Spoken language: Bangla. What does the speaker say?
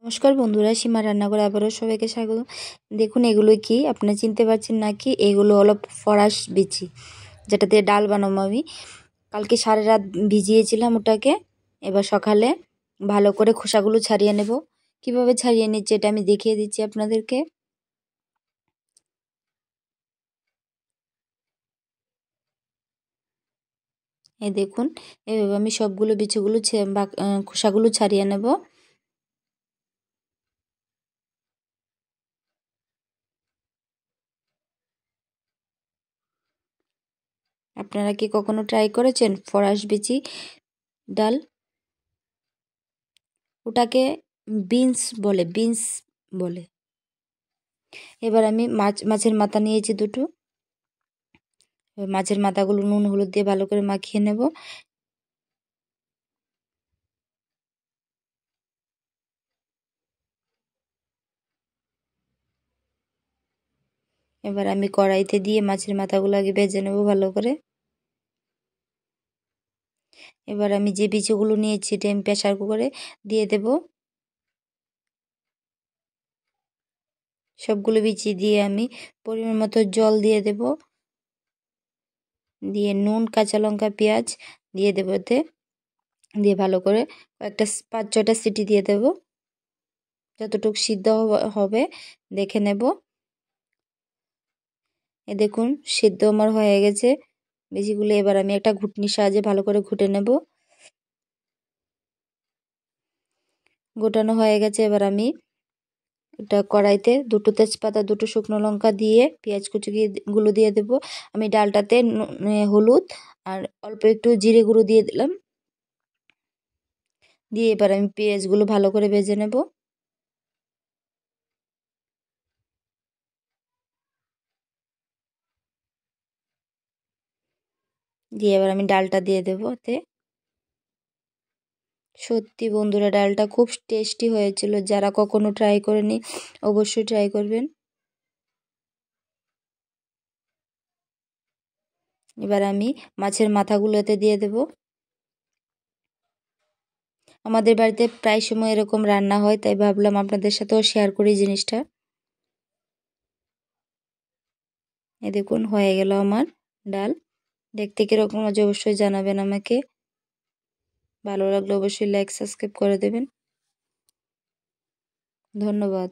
নমস্কার বন্ধুরা, সীমা রান্নাঘরে আবারও সবাইকে স্বাগত। দেখুন এগুলো কি আপনারা চিনতে পারছেন নাকি? এগুলো হলো ফরাস বিচি, যেটা দিয়ে ডাল বানাবো আমি। কালকে সারা রাত ভিজিয়েছিলাম ওটাকে। এবার সকালে ভালো করে খোসাগুলো ছাড়িয়ে নেব। কিভাবে ছাড়িয়ে নিচ্ছে এটা আমি দেখিয়ে দিচ্ছি আপনাদেরকে। এই দেখুন, এভাবে আমি সবগুলো বিচিগুলো খোসাগুলো ছাড়িয়ে নেব। আপনারা কি কখনো ট্রাই করেছেন ফরাস বিচি ডাল? ওটাকে বিনস বলে। এবার আমি মাছের মাথা নিয়েছি দুটো। মাছের মাথাগুলো নুন হলুদ দিয়ে ভালো করে মাখিয়ে নেব। এবার আমি কড়াইতে দিয়ে মাছের মাথাগুলো আগে ভেজে নেব ভালো করে। এবার আমি যে বিচিগুলো নিয়েছি এটা আমি প্রেসার কুকারে দিয়ে দেব। সবগুলো বিচি দিয়ে আমি পরিমাণ মতো জল দিয়ে দেব, দিয়ে নুন কাঁচা লঙ্কা পেঁয়াজ দিয়ে দেবো এতে, দিয়ে ভালো করে একটা 5-6টা সিটি দিয়ে দেব। যতটুকু সিদ্ধ হবে দেখে নেব। এ দেখুন সিদ্ধ আমার হয়ে গেছে বিচিগুলো। এবার আমি একটা ঘুটনির সাহায্যে ভালো করে ঘুটে নেব। গোটানো হয়ে গেছে। এবার আমি এটা কড়াইতে দুটো তেজপাতা দুটো শুকনো লঙ্কা দিয়ে পেঁয়াজ কুচি গুলো দিয়ে দেব। আমি ডালটাতে হলুদ আর অল্প একটু জিরে গুঁড়ো দিয়ে দিলাম। দিয়ে এবার আমি পেঁয়াজগুলো ভালো করে ভেজে নেব। দিয়ে এবার আমি ডালটা দিয়ে দেবো এতে। সত্যি বন্ধুরা, ডালটা খুব টেস্টি হয়েছিল। যারা কখনো ট্রাই করেনি অবশ্যই ট্রাই করবেন। এবার আমি মাছের মাথাগুলো এতে দিয়ে দেব। আমাদের বাড়িতে প্রায় সময় এরকম রান্না হয়, তাই ভাবলাম আপনাদের সাথেও শেয়ার করি জিনিসটা। এই দেখুন হয়ে গেল আমার ডাল। দেখতে কিরকম আছে অবশ্যই জানাবেন আমাকে। ভালো লাগলে অবশ্যই লাইক সাবস্ক্রাইব করে দেবেন। ধন্যবাদ।